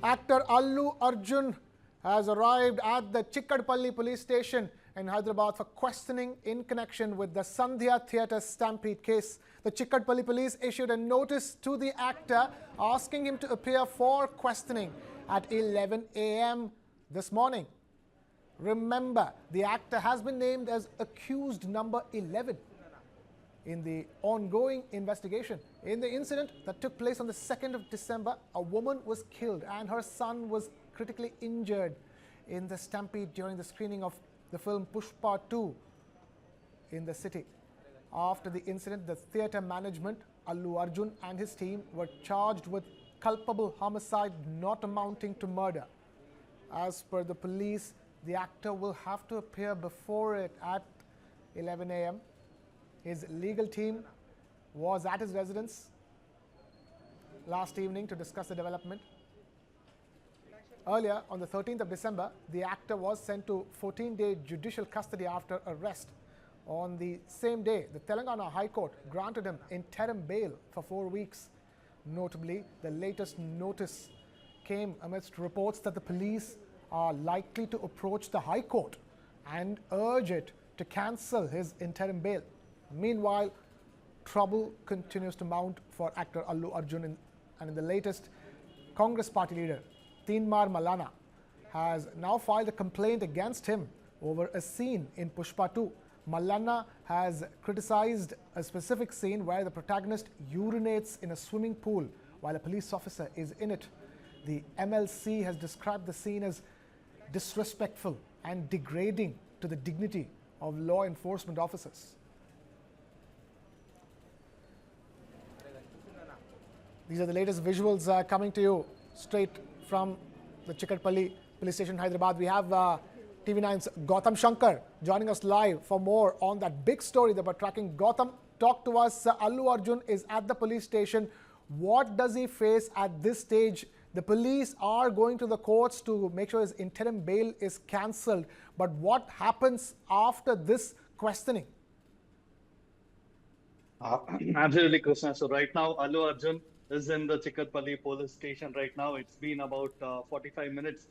Actor Allu Arjun has arrived at the Chikkadpally police station in Hyderabad for questioning in connection with the Sandhya Theater Stampede case. The Chikkadpally police issued a notice to the actor asking him to appear for questioning at 11 a.m. this morning. Remember, the actor has been named as accused number 11 in the ongoing investigation. In the incident that took place on the 2nd of December, a woman was killed and her son was critically injured in the stampede during the screening of the film Pushpa 2 in the city. After the incident, the theatre management, Allu Arjun and his team were charged with culpable homicide not amounting to murder. As per the police, the actor will have to appear before it at 11 a.m. His legal team was at his residence last evening to discuss the development. Earlier, on the 13th of December, the actor was sent to 14-day judicial custody after arrest. On the same day, the Telangana High Court granted him interim bail for 4 weeks. Notably, the latest notice came amidst reports that the police are likely to approach the High Court and urge it to cancel his interim bail. Meanwhile, trouble continues to mount for actor Allu Arjun and in the latest, Congress party leader Teenmar Malana has now filed a complaint against him over a scene in Pushpa 2. Malana has criticized a specific scene where the protagonist urinates in a swimming pool while a police officer is in it. The MLC has described the scene as disrespectful and degrading to the dignity of law enforcement officers. These are the latest visuals coming to you straight from the Chikkadpally police station in Hyderabad. We have TV9's Gautam Shankar joining us live for more on that big story that we're tracking. Gautam, talk to us. Allu Arjun is at the police station. What does he face at this stage? The police are going to the courts to make sure his interim bail is cancelled. But what happens after this questioning? Absolutely, Krishna. So right now, Allu Arjun is in the Chikkadpally police station right now. It's been about 45 minutes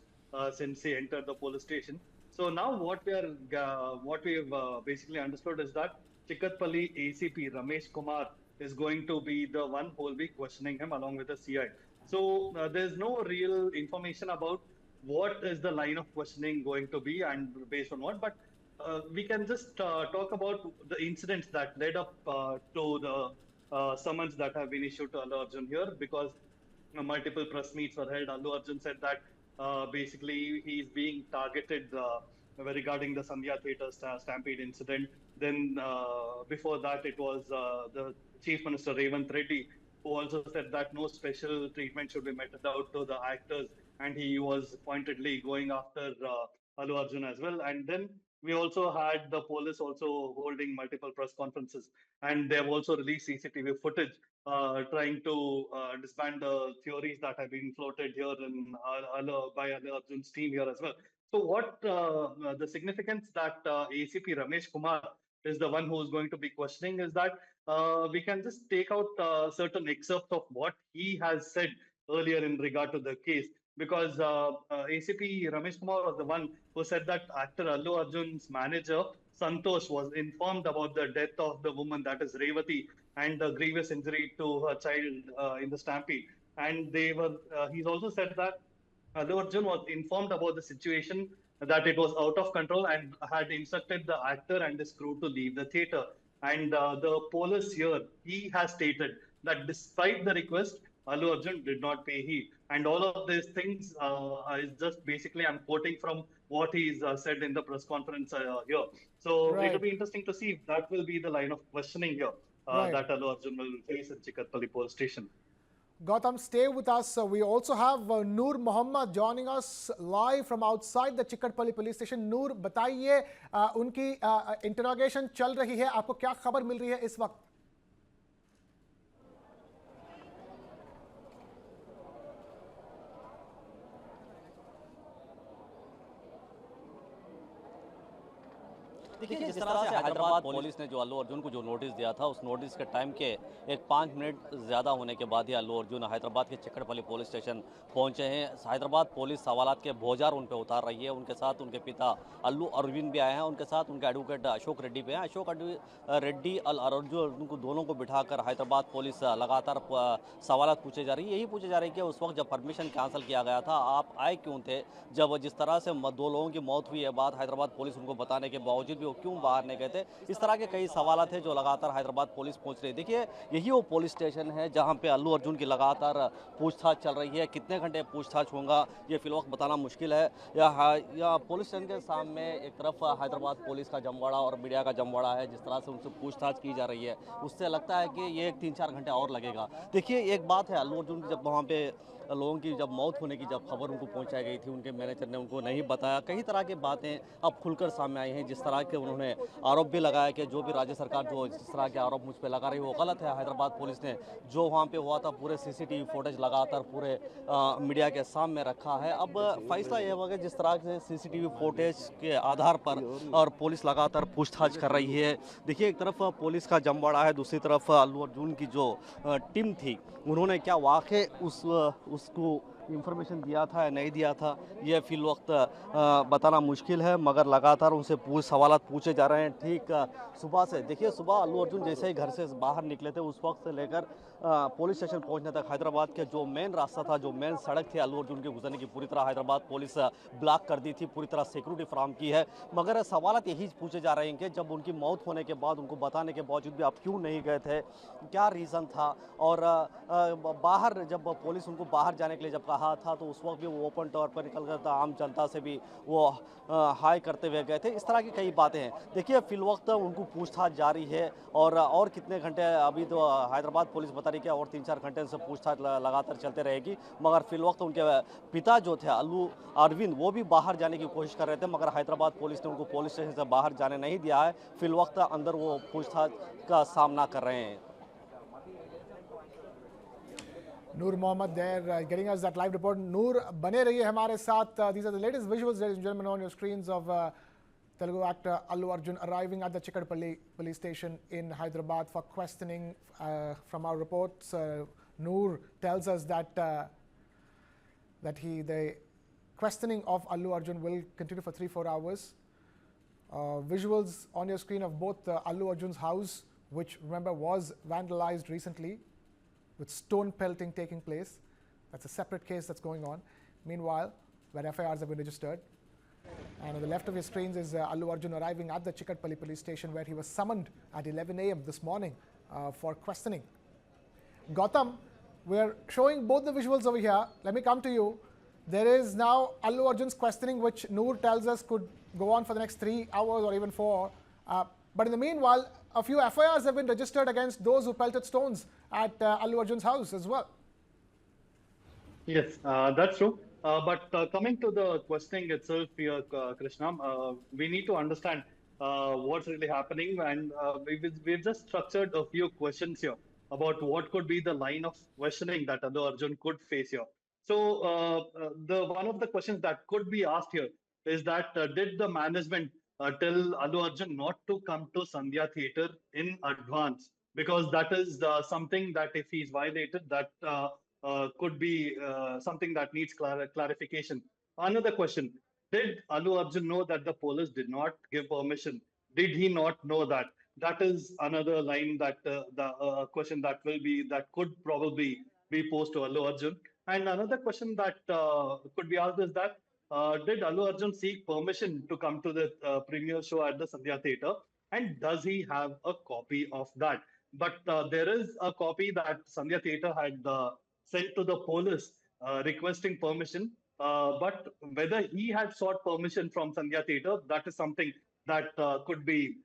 since he entered the police station. So now what we've basically understood is that Chikkadpally ACP Ramesh Kumar is going to be the one who will be questioning him along with the CI. So there's no real information about what is the line of questioning going to be and based on what, but we can just talk about the incidents that led up to the summons that have been issued to Allu Arjun here, because multiple press meets were held. Allu Arjun said that basically he's being targeted regarding the Sandhya Theater Stampede incident. Then before that, it was the Chief Minister Revanth Reddy who also said that no special treatment should be meted out to the actors, and he was pointedly going after Allu Arjun as well. And then we also had the police also holding multiple press conferences, and they have also released CCTV footage trying to disband the theories that have been floated here in by Allu Arjun's team here as well. So what the significance that ACP Ramesh Kumar is the one who is going to be questioning is that we can just take out certain excerpts of what he has said earlier in regard to the case, because ACP Ramesh Kumar was the one who said that actor Allu Arjun's manager Santosh was informed about the death of the woman, that is Revati, and the grievous injury to her child in the stampede. And he's also said that Allu Arjun was informed about the situation, that it was out of control, and had instructed the actor and his crew to leave the theater. And the police here, he has stated that despite the request, Allu Arjun did not pay heed. And all of these things is just basically, I'm quoting from what he's said in the press conference here. So Right. it'll be interesting to see if that will be the line of questioning here that Allu Arjun will face in Chikkadpally police station. Gautam, stay with us. We also have Noor Mohammed joining us live from outside the Chikkadpally police station. Noor, बताइए उनकी interrogation चल रही है, आपको क्या खबर मिल रही है इस वक्त? देखिए, जिस तरह से हैदराबाद पुलिस ने जो अल्लू अर्जुन को जो नोटिस दिया था, उस नोटिस के टाइम के एक 5 मिनट ज़्यादा होने के बाद ही अल्लू अर्जुन हैदराबाद के चिक्कड़पल्ली पुलिस स्टेशन पहुंचे हैं। हैदराबाद पुलिस सवालात के बोझार उन पर उतार रही है। उनके साथ उनके पिता अल्लू अर्जुन भी आए हैं, उनके साथ उनके एडवोकेट अशोक रेड्डी भी हैं। अशोक रेड्डी अर्जुन को दोनों को बिठाकर हैदराबाद पुलिस लगातार सवालात पूछे जा रही है। यही पूछे जा रही है कि उस वक्त जब परमिशन कैंसिल किया गया था, आप आए क्यों थे? जब जिस तरह से 2 लोगों की मौत हुई है, बात हैदराबाद पुलिस उनको बताने के बावजूद भी वो क्यों बाहर नहीं गए थे? इस तरह के कई सवाल थे जो लगातार हैदराबाद पुलिस पूछ रही है। देखिए, यही वो पुलिस स्टेशन है जहां पे अल्लू अर्जुन की लगातार पूछताछ चल रही है। कितने घंटे पूछताछ होगा ये फिलवक्त बताना मुश्किल है। या पुलिस स्टेशन के सामने एक तरफ हैदराबाद पुलिस का जमवाड़ा और मीडिया का जमवाड़ा है। जिस तरह से उनसे पूछताछ की जा रही है, उससे लगता है कि ये 3-4 घंटे और लगेगा। देखिए, एक बात है, अल्लू अर्जुन की जब वहाँ पे लोगों की जब मौत होने की जब खबर उनको पहुंचाई गई थी, उनके मैनेजर ने उनको नहीं बताया। कई तरह की बातें अब खुलकर सामने आई हैं। जिस तरह के उन्होंने आरोप भी लगाया कि जो भी राज्य सरकार जो जिस तरह के आरोप मुझ पर लगा रही है वो गलत है। हैदराबाद पुलिस ने जो वहाँ पे हुआ था पूरे सीसीटीवी फुटेज लगातार पूरे मीडिया के सामने रखा है। अब फैसला यह होगा जिस तरह से सीसीटीवी फुटेज के आधार पर और पुलिस लगातार पूछताछ कर रही है। देखिए, एक तरफ पुलिस का जमवाड़ा है, दूसरी तरफ अल्लू अर्जुन की जो टीम थी, उन्होंने क्या वाकई उसको इंफॉर्मेशन दिया था या नहीं दिया था, यह फिल वक्त बताना मुश्किल है। मगर लगातार उनसे सवाल पूछे जा रहे हैं। ठीक सुबह से देखिए, सुबह अल्लू अर्जुन जैसे ही घर से बाहर निकले थे, उस वक्त से लेकर पुलिस स्टेशन पहुंचने तक हैदराबाद के जो मेन रास्ता था, जो मेन सड़क थी अल्लू अर्जुन के गुजरने की, पूरी तरह हैदराबाद पुलिस ब्लॉक कर दी थी, पूरी तरह सिक्योरिटी फ्राहम की है। मगर सवाल यही पूछे जा रहे हैं कि जब उनकी मौत होने के बाद उनको बताने के बावजूद भी आप क्यों नहीं गए थे, क्या रीज़न था? और बाहर जब पुलिस उनको बाहर जाने के लिए जब कहा था, तो उस वक्त भी वो ओपन तौर पर निकल कर आम जनता से भी वो हाई करते हुए गए थे। इस तरह की कई बातें हैं। देखिए, फिल वक्त उनको पूछताछ जारी है और कितने घंटे, अभी तो हैदराबाद पुलिस बता रही है कि और 3-4 घंटे से पूछताछ लगातार चलते रहेगी। मगर फिल वक्त उनके पिता जो थे अल्लू अरविंद, वो भी बाहर जाने की कोशिश कर रहे थे, मगर हैदराबाद पुलिस ने उनको पुलिस स्टेशन से बाहर जाने नहीं दिया है। फिल वक्त अंदर वो पूछताछ का सामना कर रहे हैं। Noor Mohammed there getting us that live report. Noor, बने रहिए हमारे साथ. These are the latest visuals, ladies and gentlemen, on your screens of Telugu actor Allu Arjun arriving at the Chikkadpally police station in Hyderabad for questioning. From our reports, Noor tells us that the questioning of Allu Arjun will continue for 3-4 hours. Visuals on your screen of both Allu Arjun's house, which remember was vandalized recently, with stone pelting taking place. That's a separate case that's going on. Meanwhile, where FIRs have been registered. And on the left of your screens is Allu Arjun arriving at the Chikkadpally police station, where he was summoned at 11 a.m. this morning for questioning. Gautam, we're showing both the visuals over here. Let me come to you. There is now Allu Arjun's questioning, which Noor tells us could go on for the next 3 hours or even 4. But in the meanwhile, a few FIRs have been registered against those who pelted stones at Allu Arjun's house as well. Yes, that's true. But coming to the questioning itself here, Krishna, we need to understand what's really happening. And we've just structured a few questions here about what could be the line of questioning that Allu Arjun could face here. So the one of the questions that could be asked here is that did the management tell Allu Arjun not to come to Sandhya Theater in advance? Because that is something that if he's violated, that could be something that needs clarification. Another question: did Allu Arjun know that the police did not give permission? Did he not know that? That is another line that the question that could probably be posed to Allu Arjun. And another question that could be asked is that did Allu Arjun seek permission to come to the premiere show at the Sandhya Theater? And does he have a copy of that? But there is a copy that Sandhya Theater had sent to the police requesting permission. But whether he had sought permission from Sandhya Theater, that is something that could be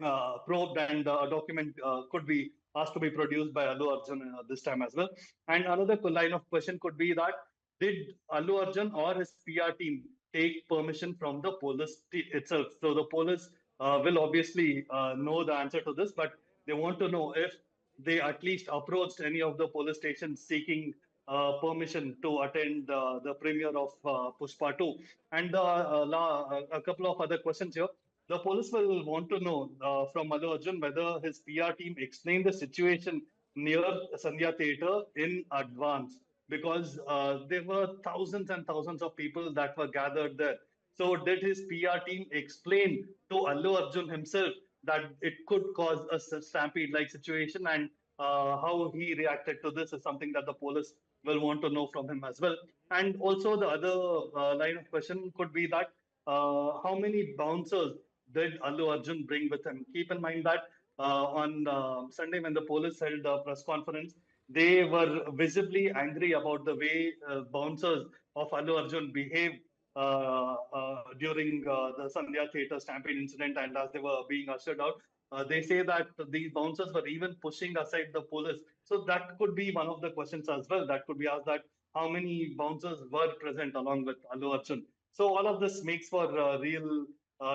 probed, and a document could be asked to be produced by Allu Arjun this time as well. And another line of question could be that did Allu Arjun or his PR team take permission from the police itself? So the police will obviously know the answer to this, but they want to know if they at least approached any of the police stations seeking permission to attend the premiere of Pushpa 2. And a couple of other questions here. the police will want to know from Allu Arjun whether his PR team explained the situation near Sandhya Theater in advance, because there were thousands and thousands of people that were gathered there. So did his PR team explain to Allu Arjun himself that it could cause a stampede-like situation, and how he reacted to this is something that the police will want to know from him as well. And also the other line of question could be that how many bouncers did Allu Arjun bring with him? Keep in mind that on Sunday, when the police held a press conference, they were visibly angry about the way bouncers of Allu Arjun behaved during the Sandhya Theater Stampede incident, and as they were being ushered out. They say that these bouncers were even pushing aside the police. So that could be one of the questions as well. That could be asked, that how many bouncers were present along with Allu Arjun. So all of this makes for a real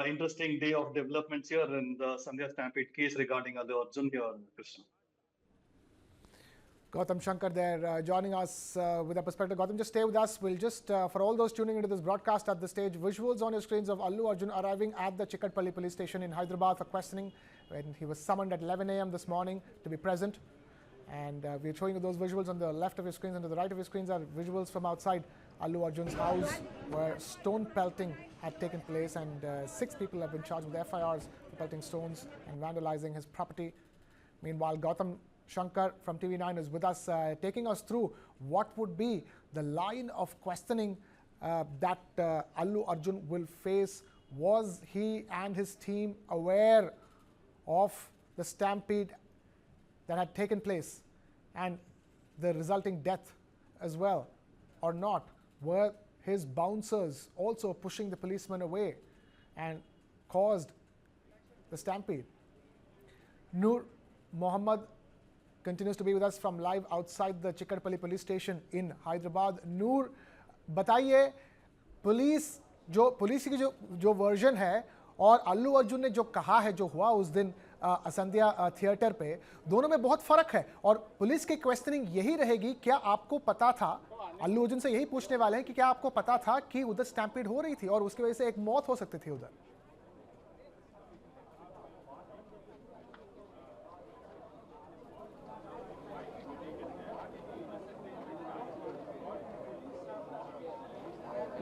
interesting day of developments here in the Sandhya Stampede case regarding Allu Arjun here, Krishna. Gautam Shankar there joining us with a perspective. Gautam, just stay with us. We'll just, for all those tuning into this broadcast at the stage, visuals on your screens of Allu Arjun arriving at the Chikkadpally police station in Hyderabad for questioning, when he was summoned at 11 a.m. this morning to be present. And we're showing you those visuals on the left of your screens, and to the right of your screens are visuals from outside Allu Arjun's house, where stone pelting had taken place, and 6 people have been charged with FIRs for pelting stones and vandalizing his property. Meanwhile, Gautam Shankar from TV9 is with us, taking us through what would be the line of questioning that Allu Arjun will face. Was he and his team aware of the stampede that had taken place and the resulting death as well, or not? Were his bouncers also pushing the policemen away and caused the stampede? Noor Mohammed continues to be with us from live outside the Chikkadpally police station in Hyderabad. Noor, बताइए, police की जो version है और अल्लू अर्जुन ने जो कहा है, जो हुआ उस दिन संध्या थिएटर पे, दोनों में बहुत फर्क है. और पुलिस की क्वेश्चनिंग यही रहेगी, क्या आपको पता था, अल्लू अर्जुन से यही पूछने वाले हैं कि क्या आपको पता था कि उधर स्टैम्पीड हो रही थी और उसकी वजह से एक मौत हो सकती थी उधर?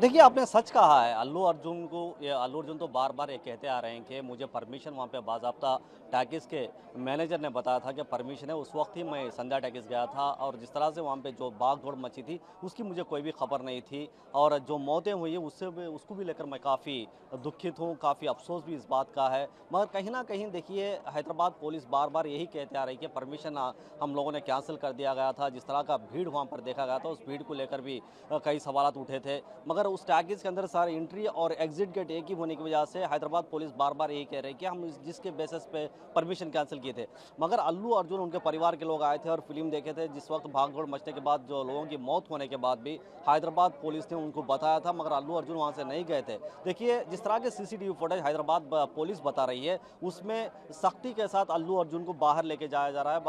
देखिए, आपने सच कहा है। अल्लू अर्जुन तो बार बार ये कहते आ रहे हैं कि मुझे परमिशन वहाँ पे बाज़ाब्ता टैकिस के मैनेजर ने बताया था कि परमिशन है। उस वक्त ही मैं संध्या टैकिस गया था और जिस तरह से वहाँ पे जो भाग दौड़ मची थी उसकी मुझे कोई भी खबर नहीं थी, और जो मौतें हुई है उसको भी लेकर मैं काफ़ी दुखित हूँ, काफ़ी अफसोस भी इस बात का है। मगर कहीं ना कहीं देखिए, हैदराबाद पुलिस बार बार यही कहते आ रही है कि परमिशन हम लोगों ने कैंसिल कर दिया गया था। जिस तरह का भीड़ वहाँ पर देखा गया था, उस भीड़ को लेकर भी कई सवाल उठे थे। मगर उस टैगिस के अंदर सारे एंट्री और एग्जिट गेट एक ही होने की वजह से हैदराबाद पुलिस बार बार यही कह रही है कि हम जिसके बेसिस पे परमिशन कैंसिल किए थे। मगर अल्लू अर्जुन, उनके परिवार के लोग आए थे और फिल्म देखे थे। जिस वक्त भागदौड़ मचने के बाद, जो लोगों की मौत होने के बाद भी हैदराबाद पुलिस ने उनको बताया था, मगर अल्लू अर्जुन वहाँ से नहीं गए थे। देखिए, जिस तरह के CCTV फुटेज हैदराबाद पुलिस बता रही है, उसमें सख्ती के साथ अल्लू अर्जुन को बाहर लेके जाया जा रहा है।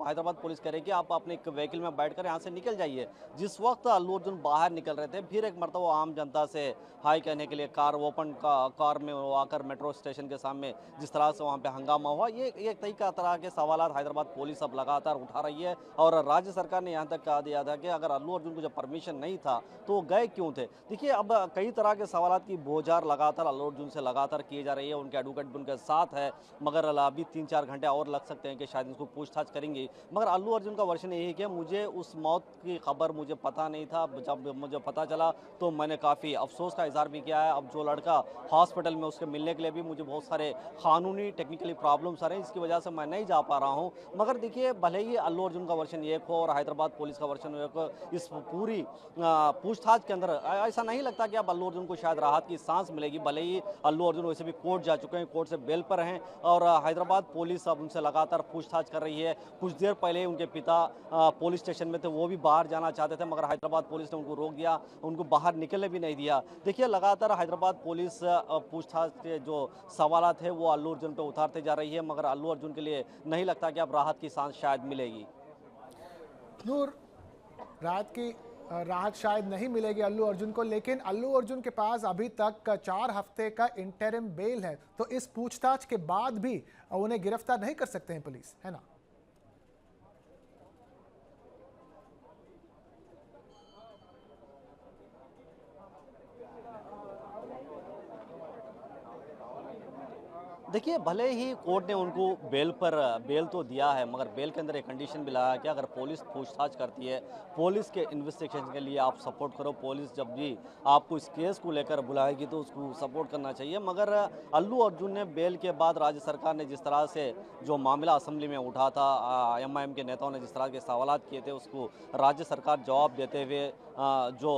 हैदराबाद पुलिस कह रही है कि आप अपने एक व्हीकल में बैठकर यहाँ से निकल जाइए। जिस वक्त अल्लू अर्जुन बाहर निकल रहे थे, फिर एक मरतबा आम जनता से हाई कहने के लिए कार में वो आकर मेट्रो स्टेशन के सामने जिस तरह से वहाँ पे हंगामा हुआ, ये एक तरह के सवाल हैदराबाद पुलिस अब लगातार उठा रही है। और राज्य सरकार ने यहाँ तक कहा दिया था कि अगर अल्लू अर्जुन को जब परमिशन नहीं था तो वो गए क्यों थे। देखिए, अब कई तरह के सवाल की बोझार लगातार अल्लू अर्जुन से लगातार की जा रही है। उनके एडवोकेट भी उनके साथ है, मगर अभी 3-4 घंटे और लग सकते हैं कि शायद इसको पूछताछ करेंगे। मगर अल्लू अर्जुन का वर्जन यही है कि मुझे उस मौत की खबर मुझे पता नहीं था। जब मुझे पता चला तो मैंने काफ़ी अफसोस का इजहार भी किया है। अब जो लड़का हॉस्पिटल में, उसके मिलने के लिए भी मुझे बहुत सारे कानूनी टेक्निकली प्रॉब्लम्स आ रहे हैं, इसकी वजह से मैं नहीं जा पा रहा हूं। मगर देखिए, भले ही अल्लू अर्जुन का वर्जन एक हो और हैदराबाद पुलिस का वर्जन एक हो, इस पूरी पूछताछ के अंदर ऐसा नहीं लगता कि अब अल्लू अर्जुन को शायद राहत की सांस मिलेगी। भले ही अल्लू अर्जुन वैसे भी कोर्ट जा चुके हैं, कोर्ट से बेल पर हैं, और हैदराबाद पुलिस अब उनसे लगातार पूछताछ कर रही है। कुछ देर पहले उनके पिता पुलिस स्टेशन में थे, वो भी बाहर जाना चाहते थे, मगर हैदराबाद पुलिस ने उनको रोक दिया, उनको बाहर निकलने भी नहीं दिया। देखिए, लगातार हैदराबाद पुलिस पूछताछ के जो सवाल थे वो अल्लू अर्जुन पे उतारते जा रही है, मगर अल्लू अर्जुन के लिए नहीं लगता कि अब राहत की सांस शायद मिलेगी। नूर, राहत की राहत शायद नहीं मिलेगी अल्लू अर्जुन को, लेकिन अल्लू अर्जुन के पास अभी तक 4 हफ्ते का इंटरिम बेल है, तो इस पूछताछ के बाद भी उन्हें गिरफ्तार नहीं कर सकते हैं पुलिस, है ना? देखिए, भले ही कोर्ट ने उनको बेल तो दिया है, मगर बेल के अंदर एक कंडीशन भी लगाया कि अगर पुलिस पूछताछ करती है, पुलिस के इन्वेस्टिगेशन के लिए आप सपोर्ट करो। पुलिस जब भी आपको इस केस को लेकर बुलाएगी तो उसको सपोर्ट करना चाहिए। मगर अल्लू अर्जुन ने बेल के बाद राज्य सरकार ने जिस तरह से जो मामला असेंबली में उठा था, एमआईएम के नेताओं ने जिस तरह के सवालात किए थे, उसको राज्य सरकार जवाब देते हुए जो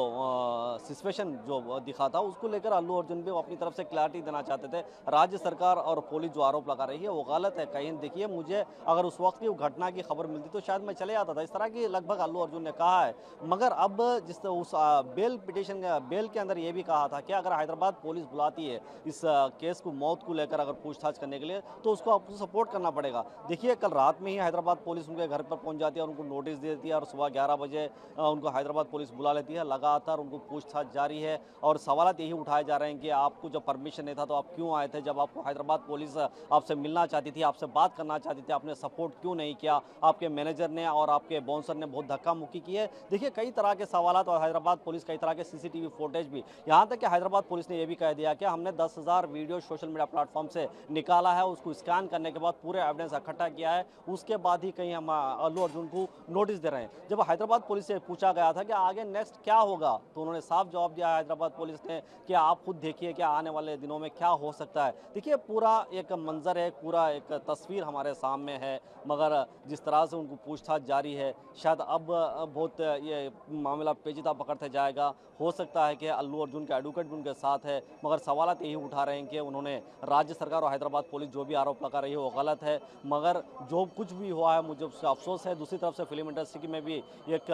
सिचुएशन जो दिखा था, उसको लेकर अल्लू अर्जुन भी अपनी तरफ से क्लैरिटी देना चाहते थे। राज्य सरकार और पुलिस जो आरोप लगा रही है वो गलत है। कहीं देखिए, मुझे अगर उस वक्त की घटना की खबर मिलती तो शायद मैं चले जाता था, इस तरह की लगभग अल्लू अर्जुन ने कहा है। मगर अब जिस उस बेल पिटिशन बेल के अंदर ये भी कहा था कि अगर हैदराबाद पुलिस बुलाती है इस केस को, मौत को लेकर अगर पूछताछ करने के लिए, तो उसको आपको सपोर्ट करना पड़ेगा। देखिए, कल रात में ही हैदराबाद पुलिस उनके घर पर पहुंच जाती है और उनको नोटिस दे देती है और सुबह 11 बजे उनको हैदराबाद पुलिस बुला लेती है। लगातार उनको पूछताछ जारी है और सवाल यही उठाए जा रहे हैं कि आपको जब परमिशन नहीं था तो आप क्यों आए थे, जब आपको हैदराबाद पुलिस आपसे मिलना चाहती थी, आपसे बात करना चाहती थी, आपने सपोर्ट क्यों नहीं किया, आपके मैनेजर ने और आपके बाउंसर ने बहुत धक्का मुक्की की है। देखिए, कई तरह के सवाल और हैदराबाद पुलिस कई तरह के सीसीटीवी फुटेज भी, यहाँ तक कि हैदराबाद पुलिस ने यह भी कह दिया कि हमने 10,000 वीडियो सोशल मीडिया प्लेटफॉर्म से निकाला है, उसको स्कैन करने के बाद पूरे एविडेंस इकट्ठा किया है, उसके बाद ही कहीं हम अल्लू अर्जुन को नोटिस दे रहे हैं। जब हैदराबाद पुलिस से पूछा गया था कि आगे नेक्स्ट क्या होगा, तो उन्होंने साफ जवाब दिया हैदराबाद पुलिस ने कि आप खुद देखिए कि आने वाले दिनों में क्या हो सकता है। देखिए, पूरा एक मंजर है, पूरा एक तस्वीर हमारे सामने है, मगर जिस तरह से उनको पूछताछ जारी है, शायद अब बहुत ये मामला पेचीदा पकड़ते जाएगा। हो सकता है कि अल्लू अर्जुन के एडवोकेट भी उनके साथ है, मगर सवालात यही उठा रहे हैं कि उन्होंने राज्य सरकार और हैदराबाद पुलिस जो भी आरोप लगा रही है वो गलत है। मगर जो कुछ भी हुआ है मुझे उससे अफसोस है। दूसरी तरफ से फिल्म इंडस्ट्री में भी एक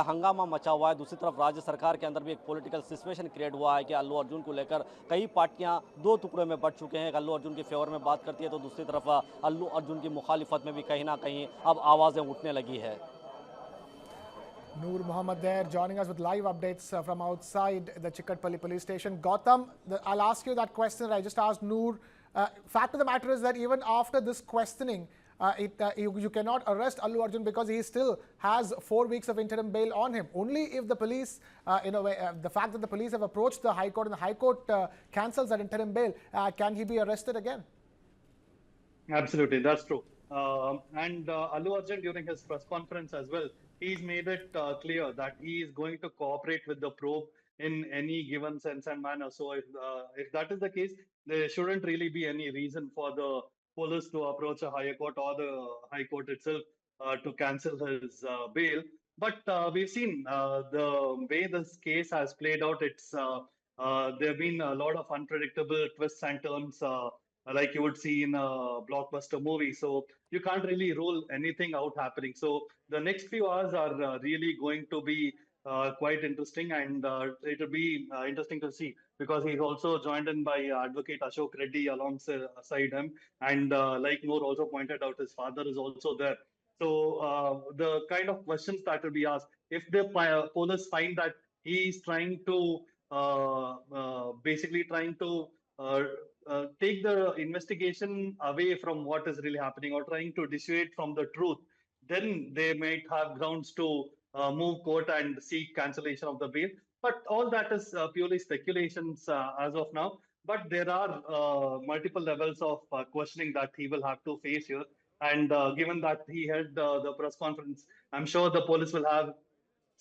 हंगामा मचा हुआ है, दूसरी तरफ राज्य सरकार के अंदर भी एक पॉलिटिकल सिचुएशन क्रिएट हुआ है कि अल्लू अर्जुन को लेकर कई पार्टियां दो टुकड़े में बट चुके हैं। एक अल्लू अर्जुन के फेवर में बात करती है तो दूसरी तरफ अल्लू अर्जुन की मुखालिफत में भी कहीं ना कहीं अब आवाज़ें उठने लगी है। Noor Mohammed there joining us with live updates from outside the Chikkadpally police station. Gautam, I'll ask you that question that I just asked Noor. Fact of the matter is that even after this questioning, you cannot arrest Allu Arjun because he still has 4 weeks of interim bail on him. Only if the police, the fact that the police have approached the High Court and the High Court cancels that interim bail, can he be arrested again? Absolutely, that's true. Allu Arjun, during his press conference as well, he's made it clear that he is going to cooperate with the probe in any given sense and manner. So if that is the case, there shouldn't really be any reason for the police to approach a higher court or the High Court itself to cancel his bail. But we've seen the way this case has played out. There have been a lot of unpredictable twists and turns. Like you would see in a blockbuster movie. So you can't really rule anything out happening. So the next few hours are really going to be quite interesting, and it will be interesting to see because he's also joined in by Advocate Ashok Reddy alongside him. And like Noor also pointed out, his father is also there. So the kind of questions that will be asked, if the police find that he's trying to basically trying to take the investigation away from what is really happening or trying to dissuade from the truth, then they might have grounds to move court and seek cancellation of the bail. But all that is purely speculations as of now. But there are multiple levels of questioning that he will have to face here. And given that he held the press conference, I'm sure the police will have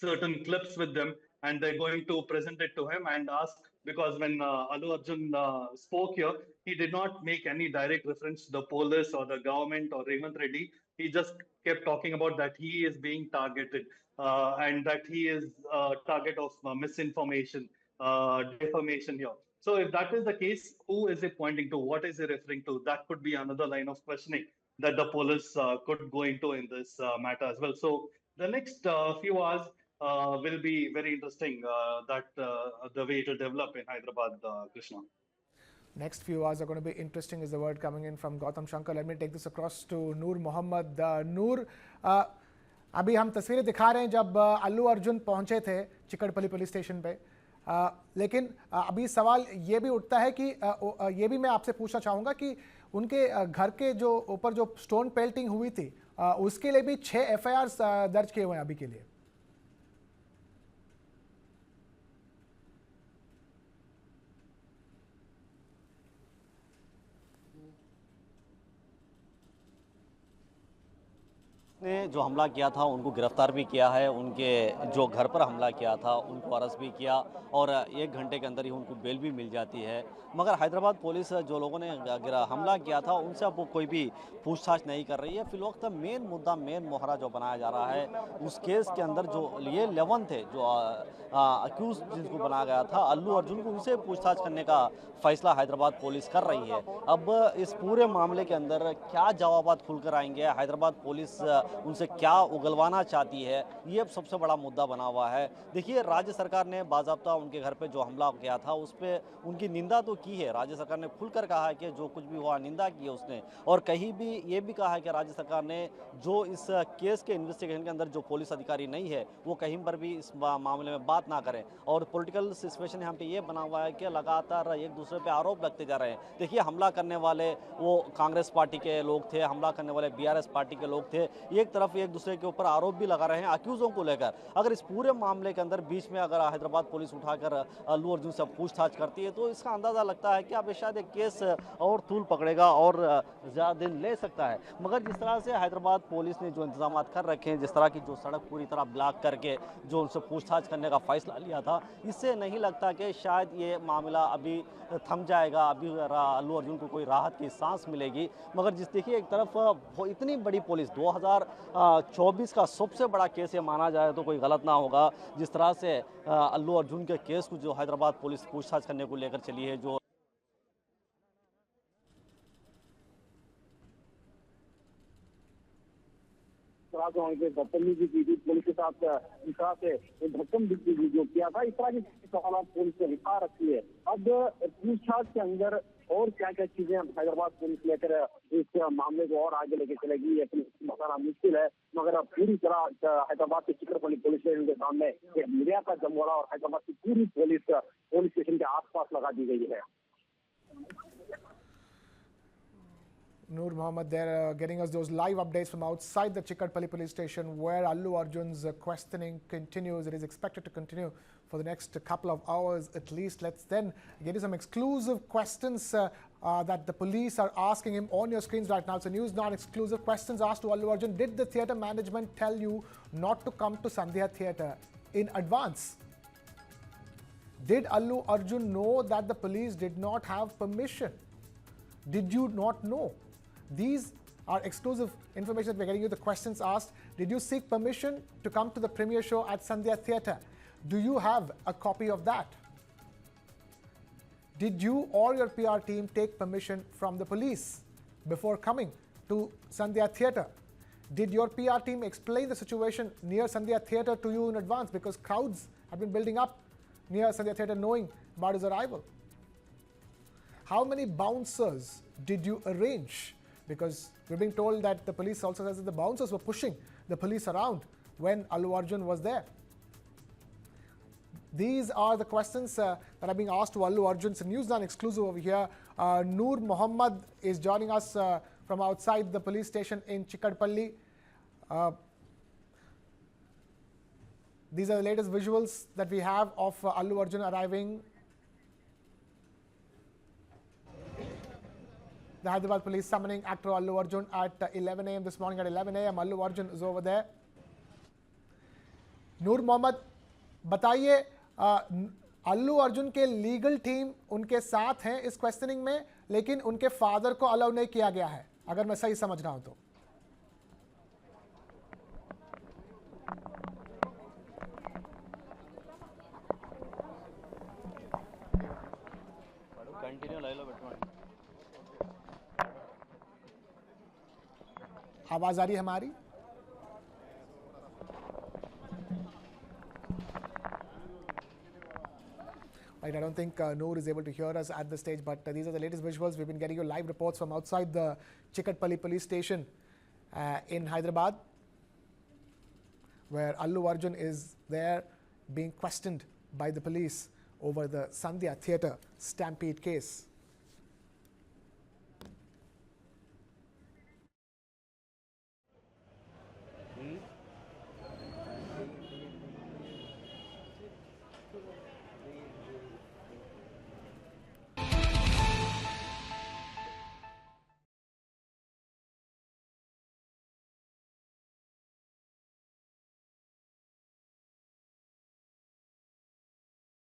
certain clips with them and they're going to present it to him and ask, because when Allu Arjun spoke here, he did not make any direct reference to the police or the government or Revanth Reddy. He just kept talking about that he is being targeted and that he is a target of misinformation, defamation here. So if that is the case, who is he pointing to? What is he referring to? That could be another line of questioning that the police could go into in this matter as well. So the next few hours will be very interesting, the way it will develop in Hyderabad, Krishna. Next few hours are going to be interesting is the word coming in from Gautam Shankar. Let me take this across to Noor Mohammed. Noor, अभी हम तस्वीरें दिखा रहे हैं जब अल्लू अर्जुन पहुंचे थे Chikkadpally police station पे। लेकिन अभी सवाल ये भी उठता है कि ये भी मैं आपसे पूछना चाहूँगा कि उनके घर के जो ऊपर जो स्टोन पेल्टिंग हुई थी उसके लिए भी 6 एफआईआर दर्ज किए हुए हैं अभी के लिए। ने जो हमला किया था उनको गिरफ्तार भी किया है, उनके जो घर पर हमला किया था उनको अरेस्ट भी किया और 1 घंटे के अंदर ही उनको बेल भी मिल जाती है। मगर हैदराबाद पुलिस जो लोगों ने हमला किया था उनसे अब कोई भी पूछताछ नहीं कर रही है। फिलवक्त मेन मुद्दा, मेन मोहरा जो बनाया जा रहा है उस केस के अंदर जो ये 11 थे जो अक्यूज जिनको बनाया गया था अल्लू अर्जुन को, उनसे पूछताछ करने का फैसला हैदराबाद पुलिस कर रही है। अब इस पूरे मामले के अंदर क्या जवाबात खुलकर आएंगे, हैदराबाद पुलिस उनसे क्या उगलवाना चाहती है, ये अब सबसे बड़ा मुद्दा बना हुआ है। देखिए, राज्य सरकार ने बाज़ाब्ता उनके घर पे जो हमला किया था उस पर उनकी निंदा तो की है। राज्य सरकार ने खुलकर कहा है कि जो कुछ भी हुआ निंदा की है उसने, और कहीं भी ये भी कहा है कि राज्य सरकार ने जो इस केस के इन्वेस्टिगेशन के अंदर जो पुलिस अधिकारी नहीं है वो कहीं पर भी इस मामले में बात ना करें। और पॉलिटिकल सिचुएशन यहाँ पे ये बना हुआ है कि लगातार एक दूसरे पे आरोप लगते जा रहे हैं। देखिए, हमला करने वाले वो कांग्रेस पार्टी के लोग थे, हमला करने वाले बीआरएस पार्टी के लोग थे। एक तरफ एक दूसरे के ऊपर आरोप भी लगा रहे हैं अक्यूजों को लेकर। अगर इस पूरे मामले के अंदर बीच में अगर हैदराबाद पुलिस उठाकर अल्लू अर्जुन से पूछताछ करती है तो इसका अंदाजा लगता है कि अब शायद एक केस और तूल पकड़ेगा और ज़्यादा दिन ले सकता है। मगर जिस तरह से हैदराबाद पुलिस ने जो इंतजाम कर रखे हैं, जिस तरह की जो सड़क पूरी तरह ब्लॉक करके जो उनसे पूछताछ करने का फैसला लिया था, इससे नहीं लगता कि शायद ये मामला अभी थम जाएगा, अभी अल्लू अर्जुन को कोई राहत की सांस मिलेगी। मगर जिस देखिए एक तरफ वो इतनी बड़ी पुलिस 2024 का सबसे बड़ा केस ये माना जाए तो कोई गलत ना होगा, जिस तरह से अल्लू अर्जुन के केस को जो हैदराबाद पुलिस पूछताछ करने को लेकर चली है, जो बदतमीजी की थी पुलिस के साथ, इस तरह से भक्कम जो किया था, इस तरह की सवाल पुलिस ने उठा रखी है। अब पूछताछ के अंदर और क्या क्या चीजें हैदराबाद पुलिस लेकर इस मामले को और आगे लेके चलेगी ये बताना मुश्किल है। मगर अब पूरी तरह हैदराबाद के चिक्कड़पल्ली पुलिस स्टेशन के सामने एक मीडिया का जमवाड़ा और हैदराबाद की पूरी पुलिस स्टेशन के आसपास लगा दी गई है। Noor Mohammed there getting us those live updates from outside the Chikkadpally police station where Allu Arjun's questioning continues. It is expected to continue for the next couple of hours at least. Let's then get you some exclusive questions that the police are asking him on your screens right now. It's a News9 exclusive questions asked to Allu Arjun. Did the theatre management tell you not to come to Sandhya Theater in advance? Did Allu Arjun know that the police did not have permission? Did you not know? These are exclusive information that we're getting you. The questions asked: did you seek permission to come to the premiere show at Sandhya Theater? Do you have a copy of that? Did you or your PR team take permission from the police before coming to Sandhya Theater? Did your PR team explain the situation near Sandhya Theater to you in advance, because crowds have been building up near Sandhya Theater knowing about his arrival? How many bouncers did you arrange? Because we're being told that the police also says that the bouncers were pushing the police around when Allu Arjun was there. These are the questions that are being asked to Allu Arjun. It's a News9 exclusive over here. Noor Mohammed is joining us from outside the police station in Chikkadpally. These are the latest visuals that we have of Allu Arjun arriving. The Hyderabad police summoning actor Allu Arjun at 11 a.m. this morning. At 11 a.m. Allu Arjun is over there. नूर मोहम्मद, बताइए, अल्लू अर्जुन के legal team उनके साथ हैं इस questioning में, लेकिन उनके father को अलाउ नहीं किया गया है, अगर मैं सही समझ रहा हूं तो। आवाज आ रही है हमारी? Right, I don't think Noor is able to hear us at this stage, but these are the latest visuals. We've been getting you live reports from outside the Chikkadpally police station in Hyderabad. where Allu Arjun is there being questioned by the police over the Sandhya Theater Stampede case.